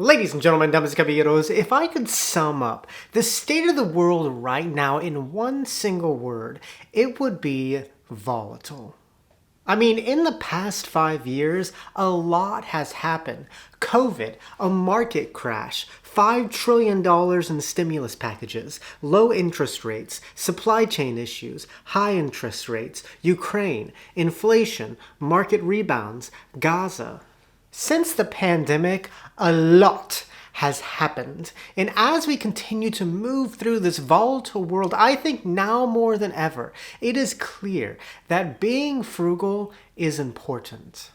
Ladies and gentlemen, damas y caballeros, if I could sum up the state of the world right now in one single word, it would be volatile. I mean, in the past 5 years, a lot has happened. COVID, a market crash, $5 trillion in stimulus packages, low interest rates, supply chain issues, high interest rates, Ukraine, inflation, market rebounds, Gaza. Since the pandemic, a lot has happened. And as we continue to move through this volatile world, I think now more than ever, it is clear that being frugal is important.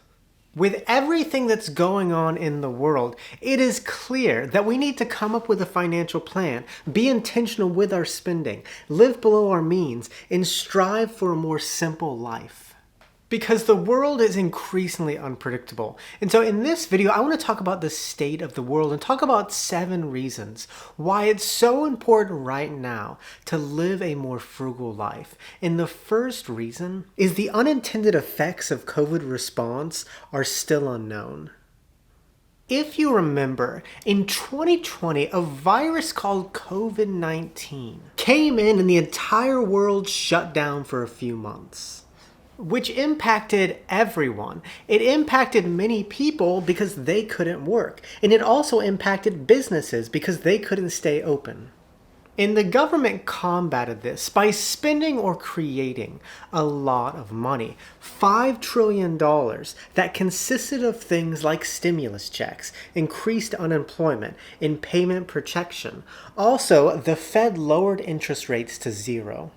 With everything that's going on in the world, it is clear that we need to come up with a financial plan, be intentional with our spending, live below our means, and strive for a more simple life. Because the world is increasingly unpredictable. And so in this video, I want to talk about the state of the world and talk about 7 reasons why it's so important right now to live a more frugal life. And the first reason is the unintended effects of COVID response are still unknown. If you remember, in 2020, a virus called COVID-19 came in and the entire world shut down for a few months, which impacted everyone. It impacted many people because they couldn't work. And it also impacted businesses because they couldn't stay open. And the government combated this by spending or creating a lot of money. $5 trillion that consisted of things like stimulus checks, increased unemployment, and payment protection. Also, the Fed lowered interest rates to 0.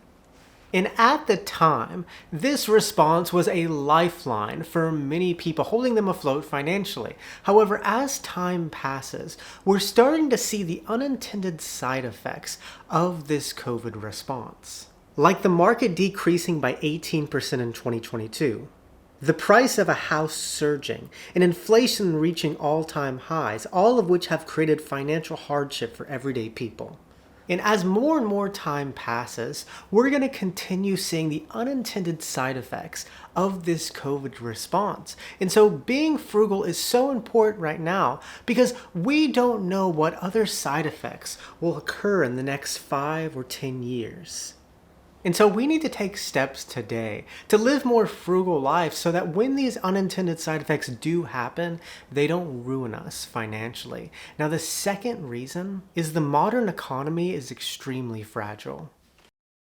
And at the time, this response was a lifeline for many people, holding them afloat financially. However, as time passes, we're starting to see the unintended side effects of this COVID response, like the market decreasing by 18% in 2022. The price of a house surging, and inflation reaching all-time highs, all of which have created financial hardship for everyday people. And as more and more time passes, we're going to continue seeing the unintended side effects of this COVID response. And so being frugal is so important right now because we don't know what other side effects will occur in the next 5 or 10 years. And so we need to take steps today to live more frugal lives so that when these unintended side effects do happen, they don't ruin us financially. Now, the second reason is the modern economy is extremely fragile.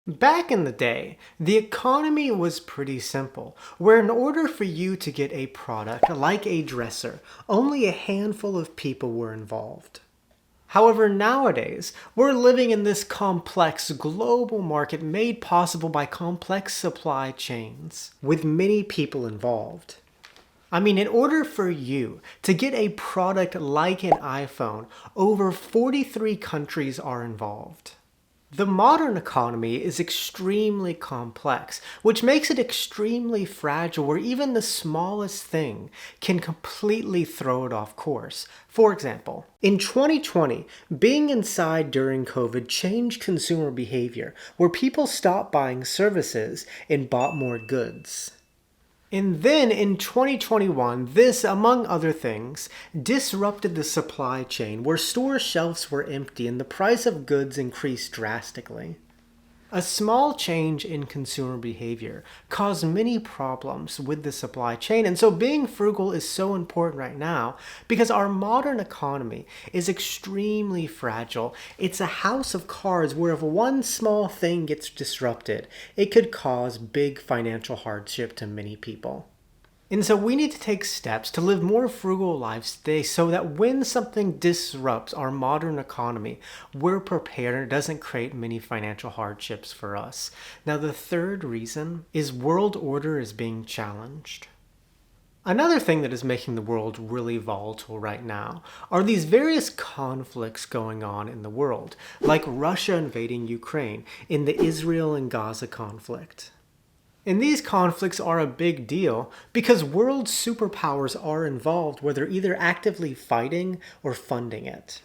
Back in the day, the economy was pretty simple, where in order for you to get a product like a dresser, only a handful of people were involved. However, nowadays, we're living in this complex global market made possible by complex supply chains with many people involved. I mean, in order for you to get a product like an iPhone, over 43 countries are involved. The modern economy is extremely complex, which makes it extremely fragile where even the smallest thing can completely throw it off course. For example, in 2020, being inside during COVID changed consumer behavior where people stopped buying services and bought more goods. And then in 2021, this, among other things, disrupted the supply chain where store shelves were empty and the price of goods increased drastically. A small change in consumer behavior caused many problems with the supply chain, and so being frugal is so important right now because our modern economy is extremely fragile. It's a house of cards where if one small thing gets disrupted, it could cause big financial hardship to many people. And so we need to take steps to live more frugal lives today so that when something disrupts our modern economy, we're prepared and it doesn't create many financial hardships for us. Now, the third reason is world order is being challenged. Another thing that is making the world really volatile right now are these various conflicts going on in the world, like Russia invading Ukraine, in the Israel and Gaza conflict. And these conflicts are a big deal because world superpowers are involved where they're either actively fighting or funding it.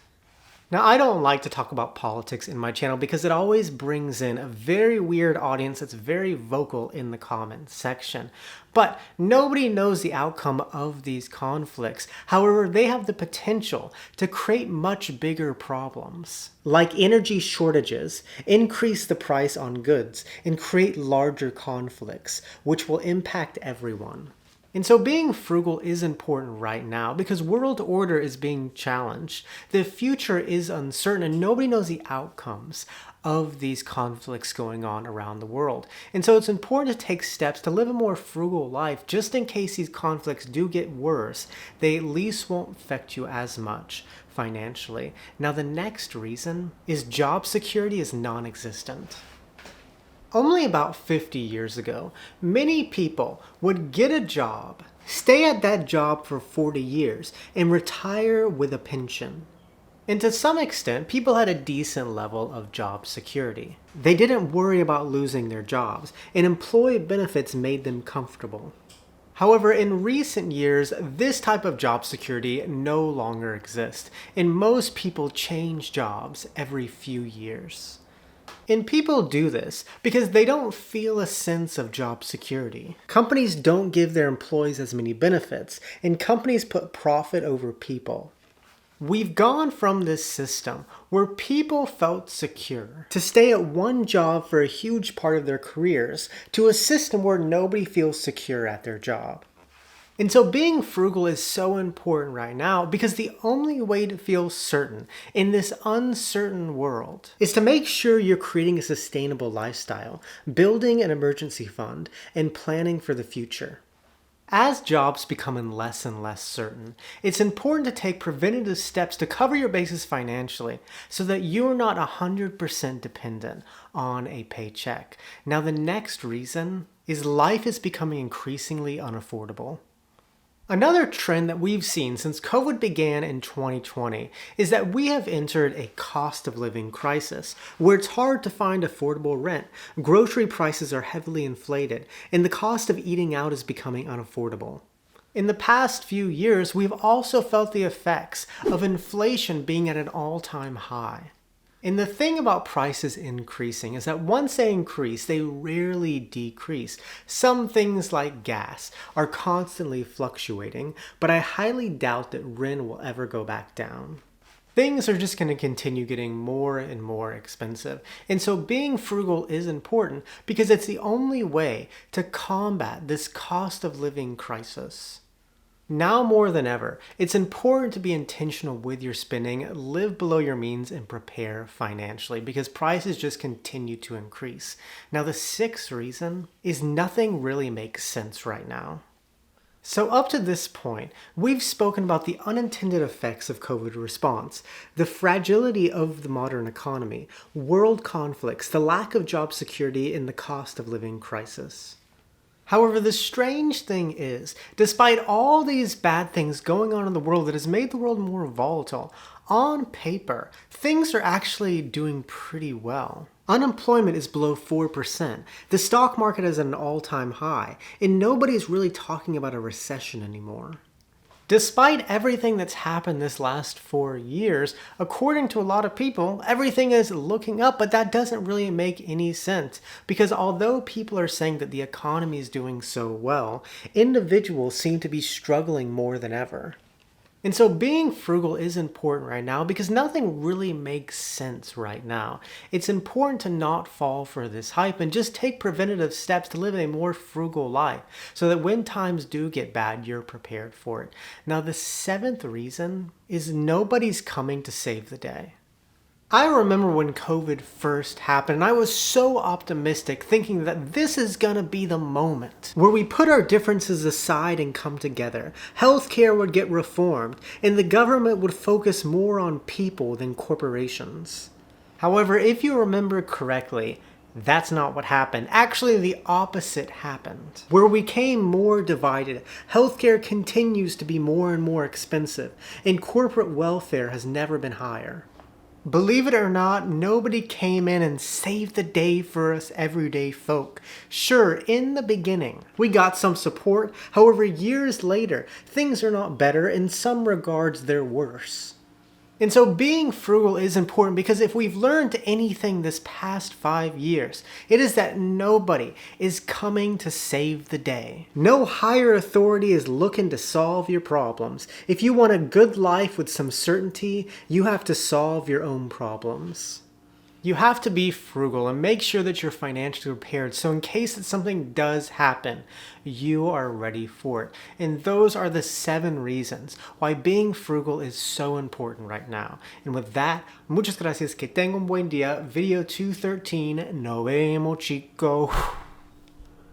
Now, I don't like to talk about politics in my channel because it always brings in a very weird audience that's very vocal in the comment section. But nobody knows the outcome of these conflicts. However, they have the potential to create much bigger problems, like energy shortages, increase the price on goods, and create larger conflicts, which will impact everyone. And so being frugal is important right now because world order is being challenged. The future is uncertain and nobody knows the outcomes of these conflicts going on around the world. And so it's important to take steps to live a more frugal life just in case these conflicts do get worse. They at least won't affect you as much financially. Now the next reason is job security is non-existent. Only about 50 years ago, many people would get a job, stay at that job for 40 years, and retire with a pension. And to some extent, people had a decent level of job security. They didn't worry about losing their jobs, and employee benefits made them comfortable. However, in recent years, this type of job security no longer exists, and most people change jobs every few years. And people do this because they don't feel a sense of job security. Companies don't give their employees as many benefits, and companies put profit over people. We've gone from this system where people felt secure to stay at one job for a huge part of their careers to a system where nobody feels secure at their job. And so being frugal is so important right now because the only way to feel certain in this uncertain world is to make sure you're creating a sustainable lifestyle, building an emergency fund, and planning for the future. As jobs become less and less certain, it's important to take preventative steps to cover your bases financially so that you're not 100% dependent on a paycheck. Now the next reason is life is becoming increasingly unaffordable. Another trend that we've seen since COVID began in 2020 is that we have entered a cost of living crisis where it's hard to find affordable rent, grocery prices are heavily inflated, and the cost of eating out is becoming unaffordable. In the past few years, we've also felt the effects of inflation being at an all-time high. And the thing about prices increasing is that once they increase, they rarely decrease. Some things like gas are constantly fluctuating, but I highly doubt that rent will ever go back down. Things are just going to continue getting more and more expensive. And so being frugal is important because it's the only way to combat this cost of living crisis. Now more than ever, it's important to be intentional with your spending, live below your means, and prepare financially because prices just continue to increase. Now the sixth reason is nothing really makes sense right now. So up to this point, we've spoken about the unintended effects of COVID response, the fragility of the modern economy, world conflicts, the lack of job security, and the cost of living crisis. However, the strange thing is, despite all these bad things going on in the world that has made the world more volatile, on paper, things are actually doing pretty well. Unemployment is below 4%, the stock market is at an all-time high, and nobody's really talking about a recession anymore. Despite everything that's happened this last 4 years, according to a lot of people, everything is looking up, but that doesn't really make any sense because although people are saying that the economy is doing so well, individuals seem to be struggling more than ever. And so being frugal is important right now because nothing really makes sense right now. It's important to not fall for this hype and just take preventative steps to live a more frugal life so that when times do get bad, you're prepared for it. Now, the seventh reason is nobody's coming to save the day. I remember when COVID first happened, and I was so optimistic thinking that this is gonna be the moment where we put our differences aside and come together. Healthcare would get reformed, and the government would focus more on people than corporations. However, if you remember correctly, that's not what happened. Actually, the opposite happened. Where we became more divided, healthcare continues to be more and more expensive, and corporate welfare has never been higher. Believe it or not, nobody came in and saved the day for us everyday folk. Sure, in the beginning, we got some support. However, years later, things are not better. In some regards, they're worse. And so being frugal is important because if we've learned anything this past 5 years, it is that nobody is coming to save the day. No higher authority is looking to solve your problems. If you want a good life with some certainty, you have to solve your own problems. You have to be frugal and make sure that you're financially prepared so in case that something does happen, you are ready for it. And those are the 7 reasons why being frugal is so important right now. And with that, muchas gracias, que tengan un buen día. Video 213, nos vemos, chicos.